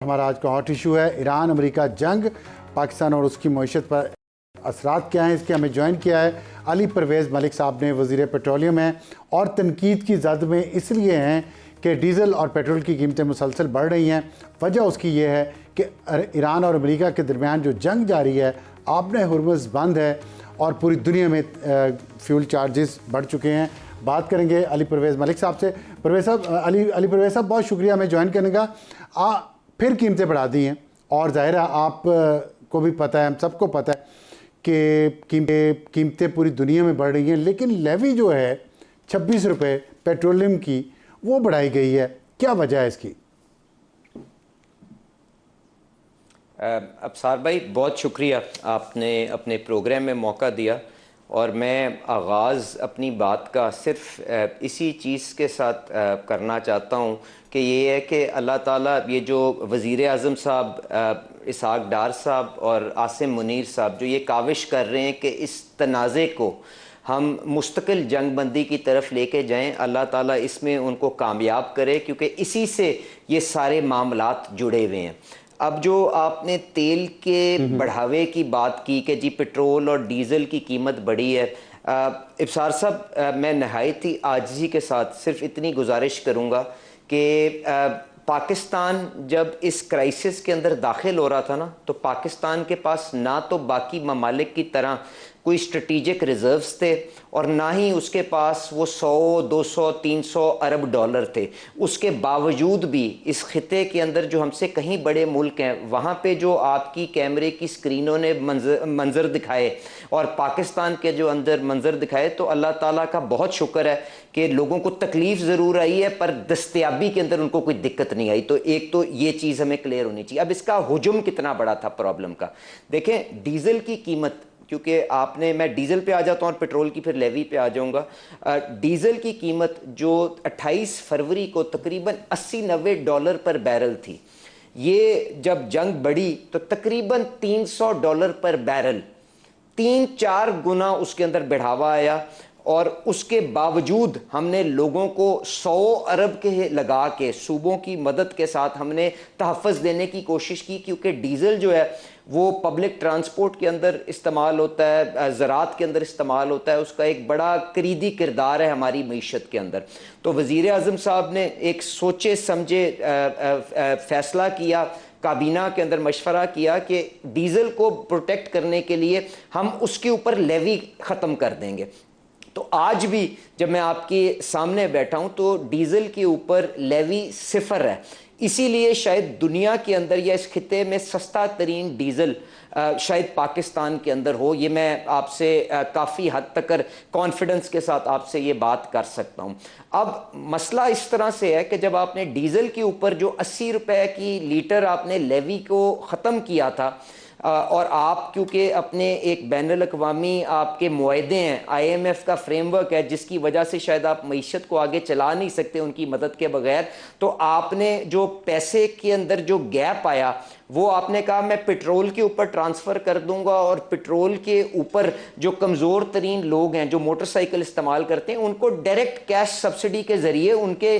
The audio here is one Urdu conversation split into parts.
ہمارا آج کا ہاٹ ایشو ہے ایران امریکہ جنگ، پاکستان اور اس کی معیشت پر اثرات کیا ہیں۔ اس کے ہمیں جوائن کیا ہے علی پرویز ملک صاحب نے، وزیر پیٹرولیم ہیں، اور تنقید کی زد میں اس لیے ہیں کہ ڈیزل اور پیٹرول کی قیمتیں مسلسل بڑھ رہی ہیں۔ وجہ اس کی یہ ہے کہ ایران اور امریکہ کے درمیان جو جنگ جاری ہے، آبِ ہرمز بند ہے اور پوری دنیا میں فیول چارجز بڑھ چکے ہیں۔ بات کریں گے علی پرویز ملک صاحب سے۔ پرویز صاحب، علی پرویز صاحب بہت شکریہ ہمیں جوائن کرنے کا۔ پھر قیمتیں بڑھا دی ہیں اور ظاہر ہے آپ کو بھی پتہ ہے، ہم سب کو پتہ ہے کہ قیمتیں پوری دنیا میں بڑھ رہی ہیں، لیکن لیوی جو ہے 26 روپے پیٹرولیم کی وہ بڑھائی گئی ہے، کیا وجہ ہے اس کی؟ ابصار بھائی بہت شکریہ، آپ نے اپنے پروگرام میں موقع دیا، اور میں آغاز اپنی بات کا صرف اسی چیز کے ساتھ کرنا چاہتا ہوں کہ یہ ہے کہ اللہ تعالیٰ یہ جو وزیر اعظم صاحب اسحاق ڈار صاحب اور عاصم منیر صاحب جو یہ کاوش کر رہے ہیں کہ اس تنازع کو ہم مستقل جنگ بندی کی طرف لے کے جائیں، اللہ تعالیٰ اس میں ان کو کامیاب کرے، کیونکہ اسی سے یہ سارے معاملات جڑے ہوئے ہیں۔ اب جو آپ نے تیل کے بڑھاوے کی بات کی کہ جی پٹرول اور ڈیزل کی قیمت بڑھی ہے، ابصار صاحب میں نہایت ہی عاجزی کے ساتھ صرف اتنی گزارش کروں گا کہ پاکستان جب اس کرائسس کے اندر داخل ہو رہا تھا نا، تو پاکستان کے پاس نہ تو باقی ممالک کی طرح کوئی اسٹریٹجک ریزروز تھے، اور نہ ہی اس کے پاس وہ 100 200 300 ارب ڈالر تھے۔ اس کے باوجود بھی اس خطے کے اندر جو ہم سے کہیں بڑے ملک ہیں، وہاں پہ جو آپ کی کیمرے کی سکرینوں نے منظر دکھائے اور پاکستان کے جو اندر منظر دکھائے، تو اللہ تعالیٰ کا بہت شکر ہے کہ لوگوں کو تکلیف ضرور آئی ہے پر دستیابی کے اندر ان کو کوئی دقت نہیں آئی۔ تو ایک تو یہ چیز ہمیں کلیئر ہونی چاہیے۔ اب اس کا حجم کتنا بڑا تھا پرابلم کا، دیکھیں ڈیزل کی قیمت، کیونکہ آپ نے، میں ڈیزل پہ آ جاتا ہوں اور پیٹرول کی پھر لیوی پہ آ جاؤں گا۔ ڈیزل کی قیمت جو 28 فروری کو تقریباً 80-90 ڈالر پر بیرل تھی، یہ جب جنگ بڑھی تو تقریباً 300 ڈالر پر بیرل، 3-4 گنا اس کے اندر بڑھاوا آیا، اور اس کے باوجود ہم نے لوگوں کو 100 ارب کے لگا کے صوبوں کی مدد کے ساتھ ہم نے تحفظ دینے کی کوشش کی، کیونکہ ڈیزل جو ہے وہ پبلک ٹرانسپورٹ کے اندر استعمال ہوتا ہے، زراعت کے اندر استعمال ہوتا ہے، اس کا ایک بڑا کلیدی کردار ہے ہماری معیشت کے اندر۔ تو وزیر اعظم صاحب نے ایک سوچے سمجھے فیصلہ کیا، کابینہ کے اندر مشورہ کیا کہ ڈیزل کو پروٹیکٹ کرنے کے لیے ہم اس کے اوپر لیوی ختم کر دیں گے۔ تو آج بھی جب میں آپ کے سامنے بیٹھا ہوں تو ڈیزل کے اوپر لیوی 0 ہے۔ اسی لیے شاید دنیا کے اندر یا اس خطے میں سستا ترین ڈیزل شاید پاکستان کے اندر ہو، یہ میں آپ سے کافی حد تک کانفیڈنس کے ساتھ آپ سے یہ بات کر سکتا ہوں۔ اب مسئلہ اس طرح سے ہے کہ جب آپ نے ڈیزل کے اوپر جو 80 روپے کی لیٹر آپ نے لیوی کو ختم کیا تھا، اور آپ کیونکہ اپنے ایک بین الاقوامی آپ کے معاہدے ہیں، IMF کا فریم ورک ہے جس کی وجہ سے شاید آپ معیشت کو آگے چلا نہیں سکتے ان کی مدد کے بغیر، تو آپ نے جو پیسے کے اندر جو گیپ آیا وہ آپ نے کہا میں پٹرول کے اوپر ٹرانسفر کر دوں گا، اور پٹرول کے اوپر جو کمزور ترین لوگ ہیں جو موٹر سائیکل استعمال کرتے ہیں ان کو ڈائریکٹ کیش سبسڈی کے ذریعے ان کے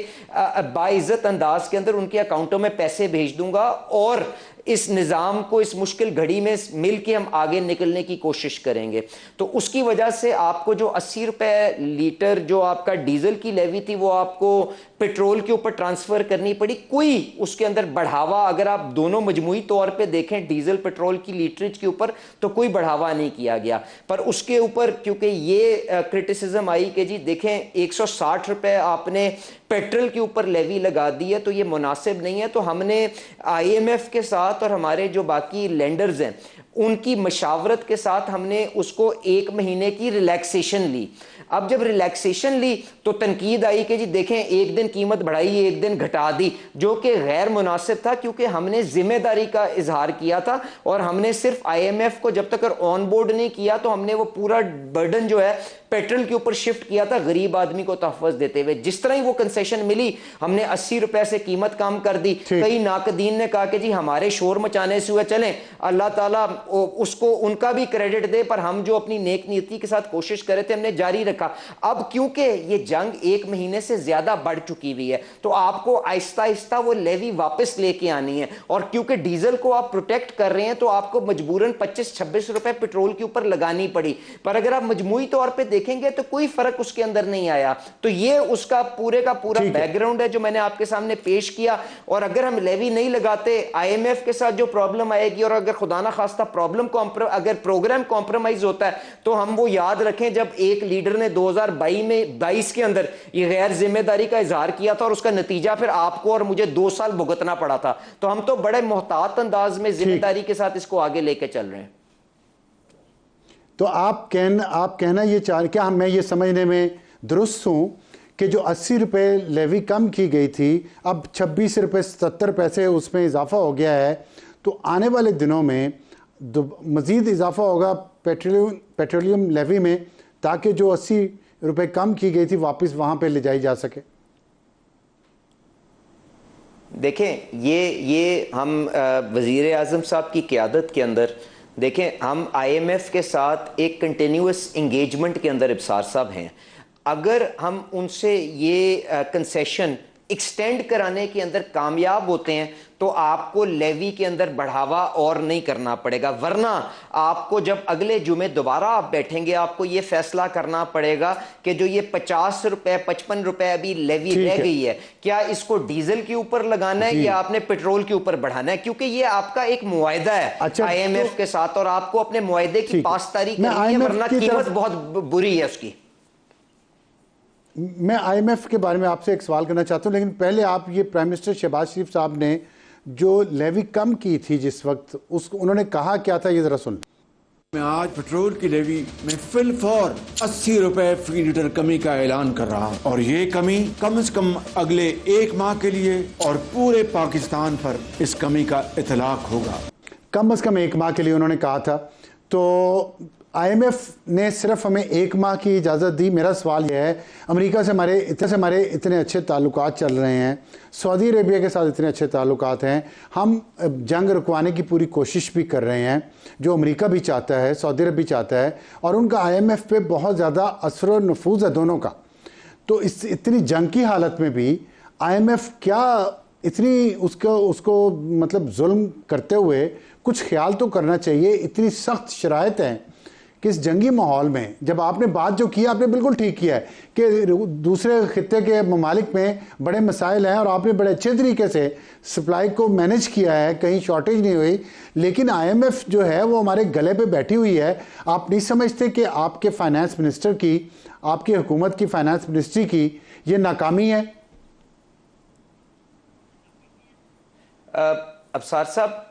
باعزت انداز کے اندر ان کے اکاؤنٹوں میں پیسے بھیج دوں گا، اور اس نظام کو اس مشکل گھڑی میں مل کے ہم آگے نکلنے کی کوشش کریں گے۔ تو اس کی وجہ سے آپ کو جو 80 روپے لیٹر جو آپ کا ڈیزل کی لیوی تھی وہ آپ کو پٹرول کے اوپر ٹرانسفر کرنی پڑی۔ کوئی اس کے اندر بڑھاوا اگر آپ دونوں مجموعی طور پہ دیکھیں ڈیزل پٹرول کی لیٹریج کے اوپر تو کوئی بڑھاوا نہیں کیا گیا، پر اس کے اوپر کیونکہ یہ کرٹیسزم آئی کہ جی دیکھیں 160 روپے آپ نے پیٹرول کے اوپر لیوی لگا دی ہے تو یہ مناسب نہیں ہے، تو ہم نے IMF کے ساتھ اور ہمارے جو باقی لینڈرز ہیں ان کی مشاورت کے ساتھ ہم نے اس کو 1 مہینے کی ریلیکسیشن لی۔ اب جب ریلیکسیشن لی تو تنقید آئی کہ جی دیکھیں ایک دن قیمت بڑھائی ایک دن گھٹا دی، جو کہ غیر مناسب تھا، کیونکہ ہم نے ذمہ داری کا اظہار کیا تھا اور ہم نے صرف IMF کو جب تک آن بورڈ نہیں کیا تو ہم نے وہ پورا برڈن جو ہے پیٹرول کے اوپر شفٹ کیا تھا غریب آدمی کو تحفظ دیتے ہوئے. جس طرح ہی وہ کنسیشن ملی ہم نے 80 روپے سے قیمت کم کر دی. کئی ناقدین نے کہا کہ جی ہمارے شور مچانے سے ہوئے, چلیں اللہ تعالیٰ اس کو ان کا بھی کریڈٹ دے, پر ہم جو اپنی نیک نیتی کے ساتھ کوشش کرے تھے ہم نے جاری رکھا. اب کیونکہ یہ جنگ ایک مہینے سے زیادہ بڑھ چکی ہوئی ہے تو آپ کو آہستہ آہستہ وہ لیوی واپس لے کے آنی ہے, اور کیونکہ ڈیزل کو آپ پروٹیکٹ کر رہے ہیں تو آپ کو مجبوراً 25-26 روپے پیٹرول کے اوپر لگانی پڑی. پر اگر آپ مجموعی طور پہ دیکھیں گے تو کوئی فرق اس کے اندر نہیں آیا. تو یہ اس کا پورا بیک گراؤنڈ ہے جو میں نے آپ کے سامنے پیش کیا. اور اگر ہم لیوی نہیں لگاتے آئی ایم ایف کے ساتھ جو پرابلم آئے گی, اور اگر خدا نہ خواستہ اگر پروگرام کمپرومائز ہوتا ہے تو ہم وہ یاد رکھیں جب ایک لیڈر نے 2022 کے اندر یہ غیر ذمہ داری کا اظہار کیا تھا اور اس کا نتیجہ پھر آپ کو اور مجھے 2 سال بھگتنا پڑا تھا. تو ہم تو بڑے محتاط انداز میں ذمہ داری کے ساتھ اس کو آگے لے کے چل رہے ہیں. تو آپ کہنا یہ کیا میں یہ سمجھنے میں درست ہوں کہ جو 80 روپے لیوی کم کی گئی تھی اب 26 روپے 70 پیسے اس میں اضافہ ہو گیا ہے, تو آنے والے دنوں میں مزید اضافہ ہوگا پیٹرولیم لیوی میں تاکہ جو 80 روپے کم کی گئی تھی واپس وہاں پہ لے جائی جا سکے؟ دیکھیں یہ ہم وزیر اعظم صاحب کی قیادت کے اندر دیکھیں ہم آئی ایم ایف کے ساتھ ایک کنٹینیوس انگیجمنٹ کے اندر ابصار صاحب ہیں. اگر ہم ان سے یہ کنسیشن ایکسٹینڈ کرانے کے اندر کامیاب ہوتے ہیں تو آپ کو لیوی کے اندر بڑھاوا اور نہیں کرنا پڑے گا, ورنہ آپ کو جب اگلے جمعے دوبارہ آپ بیٹھیں گے آپ کو یہ فیصلہ کرنا پڑے گا کہ جو یہ 50 روپے 55 روپے ابھی لیوی رہ گئی ہے کیا اس کو ڈیزل کے اوپر لگانا ہے یا آپ نے پیٹرول کے اوپر بڑھانا ہے, کیونکہ یہ آپ کا ایک معاہدہ ہے آئی ایم ایف کے ساتھ اور آپ کو اپنے معاہدے کی پاسداری کرنی ہے, ورنہ قیمت بہت بری ہے اس کی. میں آئی ایم ایف کے بارے میں آپ سے ایک سوال کرنا چاہتا ہوں, لیکن پہلے آپ یہ پرائم منسٹر شہباز شریف صاحب نے جو لیوی کم کی تھی جس وقت انہوں نے کہا کیا تھا یہ ذرا سن. میں آج پیٹرول کی لیوی میں فی الفور 80 روپے فی لیٹر کمی کا اعلان کر رہا ہوں, اور یہ کمی کم از کم اگلے 1 ماہ کے لیے اور پورے پاکستان پر اس کمی کا اطلاق ہوگا. کم از کم 1 ماہ کے لیے انہوں نے کہا تھا. تو آئی ایم ایف نے صرف ہمیں 1 ماہ کی اجازت دی. میرا سوال یہ ہے امریکہ سے ہمارے اتنے اچھے تعلقات چل رہے ہیں, سعودی عربیہ کے ساتھ اتنے اچھے تعلقات ہیں, ہم جنگ رکوانے کی پوری کوشش بھی کر رہے ہیں جو امریکہ بھی چاہتا ہے سعودی عرب بھی چاہتا ہے, اور ان کا آئی ایم ایف پہ بہت زیادہ اثر و نفوذ ہے دونوں کا. تو اس اتنی جنگ کی حالت میں بھی آئی ایم ایف کیا اتنی اس کو مطلب ظلم کرتے ہوئے کچھ خیال تو کرنا چاہیے. اتنی سخت شرائط ہیں کہ اس جنگی ماحول میں جب آپ نے بات جو کی آپ نے بالکل ٹھیک کیا ہے کہ دوسرے خطے کے ممالک میں بڑے مسائل ہیں اور آپ نے بڑے اچھے طریقے سے سپلائی کو مینج کیا ہے, کہیں شارٹیج نہیں ہوئی, لیکن آئی ایم ایف جو ہے وہ ہمارے گلے پہ بیٹھی ہوئی ہے. آپ نہیں سمجھتے کہ آپ کے فائنانس منسٹر کی, آپ کی حکومت کی فائنانس منسٹری کی یہ ناکامی ہے؟ ابصار صاحب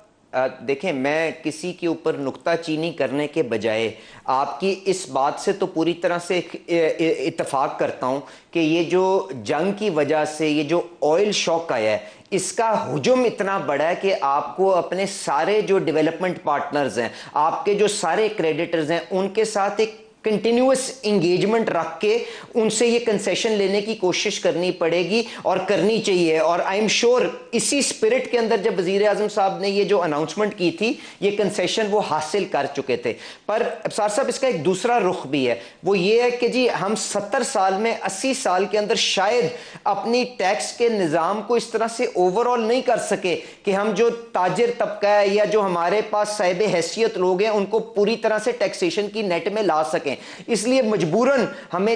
دیکھیں میں کسی کے اوپر نکتہ چینی کرنے کے بجائے آپ کی اس بات سے تو پوری طرح سے اتفاق کرتا ہوں کہ یہ جو جنگ کی وجہ سے یہ جو آئل شاک آیا ہے اس کا ہجوم اتنا بڑا ہے کہ آپ کو اپنے سارے جو ڈیولپمنٹ پارٹنرز ہیں, آپ کے جو سارے کریڈیٹرز ہیں, ان کے ساتھ ایک کنٹینیوس انگیجمنٹ رکھ کے ان سے یہ کنسیشن لینے کی کوشش کرنی پڑے گی اور کرنی چاہیے. اور آئی ایم شور اسی اسپرٹ کے اندر جب وزیر اعظم صاحب نے یہ جو اناؤنسمنٹ کی تھی یہ کنسیشن وہ حاصل کر چکے تھے. پر ابصار صاحب اس کا ایک دوسرا رخ بھی ہے, وہ یہ ہے کہ جی ہم 70 سال میں 80 سال کے اندر شاید اپنی ٹیکس کے نظام کو اس طرح سے اوور آل نہیں کر سکے کہ ہم جو تاجر طبقہ ہے یا جو ہمارے پاس صاحب حیثیت لوگ ہیں ان کو پوری طرح سے ٹیکسیشن کی نیٹ میں لا سکیں. اس لیے مجبوراً ہمیں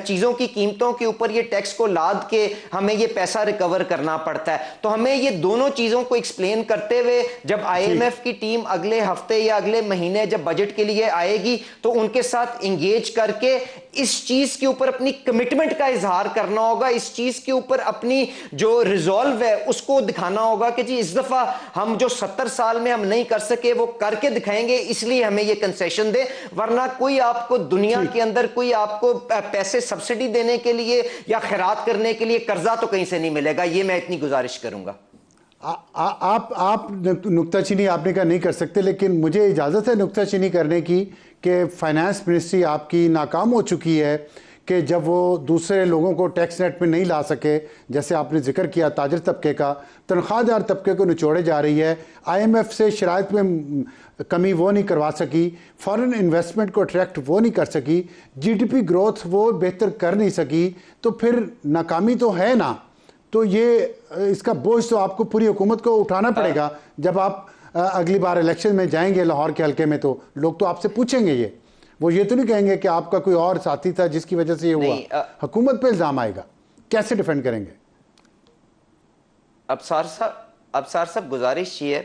چیزوں کی قیمتوں کے اوپر یہ ٹیکس کو لاد کے ہمیں یہ پیسہ ریکور کرنا پڑتا ہے. تو ہمیں یہ دونوں چیزوں کو ایکسپلین کرتے ہوئے جب آئی ایم ایف کی ٹیم اگلے ہفتے یا اگلے مہینے جب بجٹ کے لیے آئے گی تو ان کے ساتھ انگیج کر کے اس چیز کے اوپر اپنی کمٹمنٹ کا اظہار کرنا ہوگا, اس چیز کے اوپر اپنی جو ریزولو ہے اس کو دکھانا ہوگا کہ جی اس دفعہ ہم جو 70 سال میں ہم نہیں کر سکے وہ کر کے دکھائیں گے, اس لیے ہمیں یہ کنسیشن دے. ورنہ کوئی آپ کو دنیا کے اندر کوئی آپ کو پیسے سبسڈی دینے کے لیے یا خیرات کرنے کے لیے قرضہ تو کہیں سے نہیں ملے گا. یہ میں اتنی گزارش کروں گا. آپ نکتہ چینی آپ نے کہا نہیں کر سکتے، لیکن مجھے اجازت ہے نکتہ چینی کرنے کی کہ فائنانس منسٹری آپ کی ناکام ہو چکی ہے کہ جب وہ دوسرے لوگوں کو ٹیکس نیٹ میں نہیں لا سکے، جیسے آپ نے ذکر کیا تاجر طبقے کا، تنخواہ دار طبقے کو نچوڑے جا رہی ہے، آئی ایم ایف سے شرائط میں کمی وہ نہیں کروا سکی، فارن انویسٹمنٹ کو اٹریکٹ وہ نہیں کر سکی، جی ڈی پی گروتھ وہ بہتر کر نہیں سکی، تو پھر ناکامی تو ہے نا. تو یہ اس کا بوجھ تو آپ کو پوری حکومت کو اٹھانا پڑے گا. جب آپ اگلی بار الیکشن میں جائیں گے لاہور کے حلقے میں تو لوگ تو آپ سے پوچھیں گے، وہ یہ تو نہیں کہیں گے کہ آپ کا کوئی اور ساتھی تھا جس کی وجہ سے یہ ہوا. حکومت پہ الزام آئے گا، کیسے ڈیفینڈ کریں گے؟ ابصار صاحب گزارش یہ ہے،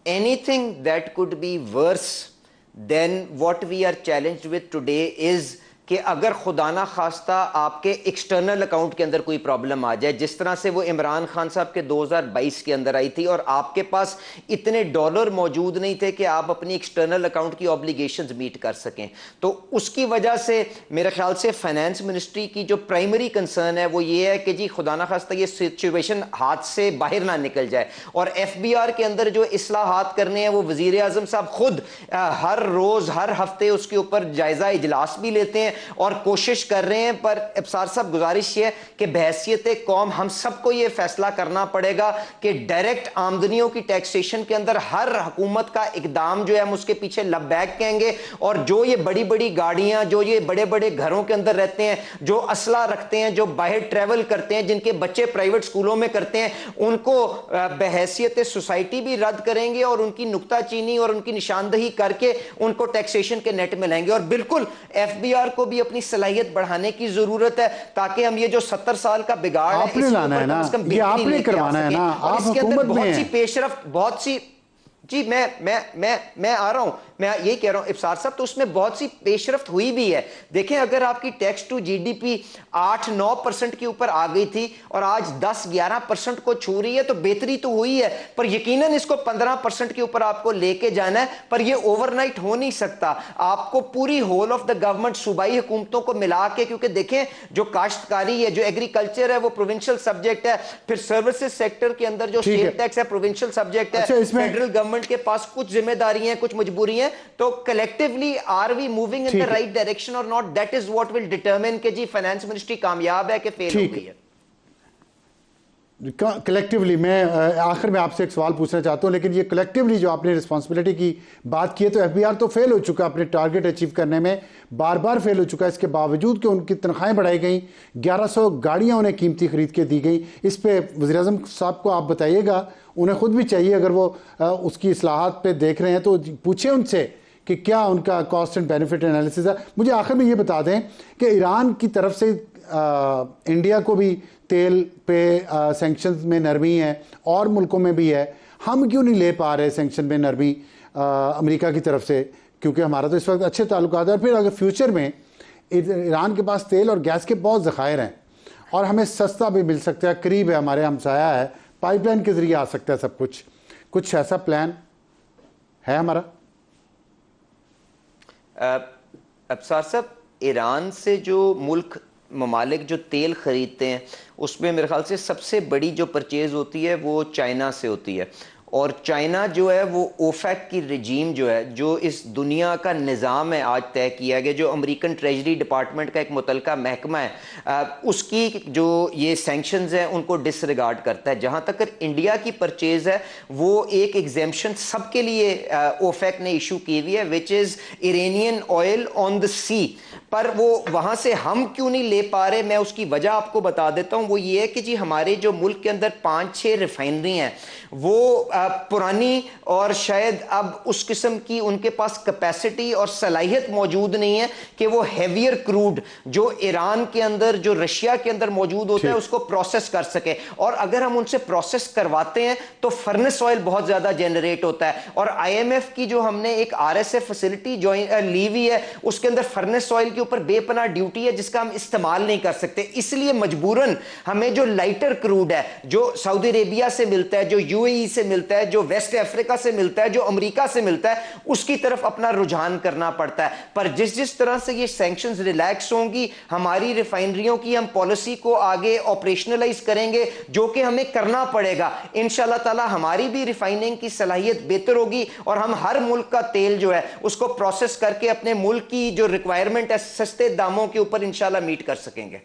anything that could be worse than what we are challenged with today is کہ اگر خدا نہ خواستہ آپ کے ایکسٹرنل اکاؤنٹ کے اندر کوئی پرابلم آ جائے، جس طرح سے وہ عمران خان صاحب کے 2022 کے اندر آئی تھی اور آپ کے پاس اتنے ڈالر موجود نہیں تھے کہ آپ اپنی ایکسٹرنل اکاؤنٹ کی اوبلیگیشنز میٹ کر سکیں، تو اس کی وجہ سے میرے خیال سے فائنانس منسٹری کی جو پرائمری کنسرن ہے وہ یہ ہے کہ جی خدا نہ خواستہ یہ سچویشن ہاتھ سے باہر نہ نکل جائے. اور ایف بی آر کے اندر جو اصلاحات کرنے ہیں وہ وزیر اعظم صاحب خود ہر روز ہر ہفتے اس کے اوپر جائزہ اجلاس بھی لیتے ہیں اور کوشش کر رہے ہیں. پر ابصار صاحب گزارش یہ ہے کہ بحیثیت قوم ہم سب کو یہ فیصلہ کرنا پڑے گا کہ ڈائریکٹ آمدنیوں کی ٹیکسیشن کے اندر ہر حکومت کا اقدام جو ہے ہم اس کے پیچھے لبیک کہیں گے، اور جو یہ بڑی بڑی گاڑیاں، جو یہ بڑے بڑے گھروں کے اندر رہتے ہیں، جو اسلحہ رکھتے ہیں، جو باہر ٹریول کرتے ہیں، جن کے بچے پرائیویٹ سکولوں میں کرتے ہیں، ان کو بحیثیت سوسائٹی بھی رد کریں گے اور ان کی نکتہ چینی اور ان کی نشاندہی کر کے ان کو ٹیکسیشن کے نیٹ میں لائیں گے. اور بالکل ایف بی آر کو بھی اپنی صلاحیت بڑھانے کی ضرورت ہے تاکہ ہم یہ جو 70 سال کا بگاڑ ہے آپ نے لانا ہے نا، یہ آپ نے کروانا ہے نا، آپ حکومت میں ہیں. بہت سی پیشرفت، بہت سی جی میں آ رہا ہوں، میں یہی کہہ رہا ہوں ابصار صاحب، تو اس میں بہت سی پیشرفت ہوئی بھی ہے. دیکھیں اگر آپ کی tax to G D P 8-9% کے اوپر آ گئی تھی اور آج 10-11% کو چھو رہی ہے تو بہتری تو ہوئی ہے، پر یقیناً اس کو 15% کے اوپر آپ کو لے کے جانا ہے. پر یہ اوور نائٹ ہو نہیں سکتا، آپ کو پوری ہول آف دا گورنمنٹ صوبائی حکومتوں کو ملا کے، کیونکہ دیکھیں جو کاشتکاری ہے، جو ایگریکلچر ہے وہ پروونشل سبجیکٹ ہے، پھر سروسز سیکٹر کے اندر جو اسٹیٹ ٹیکس ہے پروونشل سبجیکٹ ہے، فیڈرل گورنمنٹ کے پاس کچھ ذمہ داری ہیں، کچھ مجبوری ہیں. تو collectively are we moving in the right direction اور not? That is what will determine کہ جی فائنانس منسٹری کامیاب ہے کہ فیل ہو گئی ہے. کلیکٹیولی میں آخر میں آپ سے ایک سوال پوچھنا چاہتا ہوں، لیکن یہ کلیکٹیولی جو آپ نے رسپانسبلٹی کی بات کی ہے، تو ایف بی آر تو فیل ہو چکا اپنے ٹارگٹ اچیو کرنے میں، بار بار فیل ہو چکا ہے، اس کے باوجود کہ ان کی تنخواہیں بڑھائی گئیں، 1100 گاڑیاں انہیں قیمتی خرید کے دی گئی. اس پہ وزیر اعظم صاحب کو آپ بتائیے گا، انہیں خود بھی چاہیے اگر وہ اس کی اصلاحات پہ دیکھ رہے ہیں تو پوچھیں ان سے کہ کیا ان کا کاسٹ اینڈ بینیفٹ انالیسس ہے. مجھے آخر میں یہ بتا دیں کہ ایران کی طرف سے انڈیا کو بھی تیل پہ سینکشنز میں نرمی ہے اور ملکوں میں بھی ہے، ہم کیوں نہیں لے پا رہے سینکشن میں نرمی امریکہ کی طرف سے؟ کیونکہ ہمارا تو اس وقت اچھے تعلقات ہیں، اور پھر اگر فیوچر میں ایران کے پاس تیل اور گیس کے بہت ذخائر ہیں اور ہمیں سستا بھی مل سکتا ہے، قریب ہے، ہمارے ہمسایہ ہے، پائپ لائن کے ذریعے آ سکتا ہے سب کچھ ایسا پلان ہے ہمارا؟ ابصار صاحب ایران سے جو ممالک جو تیل خریدتے ہیں اس میں میرے خیال سے سب سے بڑی جو پرچیز ہوتی ہے وہ چائنا سے ہوتی ہے، اور چائنا جو ہے وہ اوفیک کی رجیم جو ہے، جو اس دنیا کا نظام ہے آج طے کیا گیا، جو امریکن ٹریجری ڈپارٹمنٹ کا ایک متعلقہ محکمہ ہے، اس کی جو یہ سینکشنز ہیں ان کو ڈس ریگارڈ کرتا ہے. جہاں تک انڈیا کی پرچیز ہے وہ ایک ایگزیمپشن سب کے لیے اوفیک نے ایشو کی ہوئی ہے، وچ از ایرانین آئل آن دا سی. پر وہ وہاں سے ہم کیوں نہیں لے پا رہے، میں اس کی وجہ آپ کو بتا دیتا ہوں. وہ یہ ہے کہ جی ہمارے جو ملک کے اندر 5-6 ریفائنری ہیں وہ پرانی اور شاید اب اس قسم کی ان کے پاس کیپیسٹی اور صلاحیت موجود نہیں ہے کہ وہ ہیویئر کروڈ جو ایران کے اندر، جو رشیا کے اندر موجود ہوتا ہے اس کو پروسیس کر سکے. اور اگر ہم ان سے پروسیس کرواتے ہیں تو فرنس آئل بہت زیادہ جنریٹ ہوتا ہے. اور آئی ایم ایف کی جو ہم نے ایک آر ایس ایف فیسلٹی لی ہوئی ہے اس کے اندر فرنس آئل کے اوپر بے پناہ ڈیوٹی ہے جس کا ہم استعمال نہیں کر سکتے. اس لیے مجبوراً ہمیں جو لائٹر کروڈ ہے جو سعودی عربیہ سے ملتا ہے, جو یو اے ای سے ملتا ہے, جو ویسٹ افریقہ سے ملتا ہے, جو امریکہ سے ملتا ہے, اس کی طرف اپنا رجحان کرنا پڑتا ہے. پر جس طرح سے یہ سینکشنز ریلیکس ہوں گی, ہماری ریفائنریوں کی ہم پالیسی کو آگے آپریشنلائز کریں گے, جو کہ ہمیں کرنا پڑے گا, انشاءاللہ تعالی ہماری بھی ریفائننگ کی صلاحیت بہتر ہوگی اور ہم ہر ملک کا تیل جو ہے اس کو پروسیس کر کے اپنے ملک کی جو ریکوائرمنٹ ہے سستے داموں کے اوپر انشاءاللہ میٹ کر سکیں گے.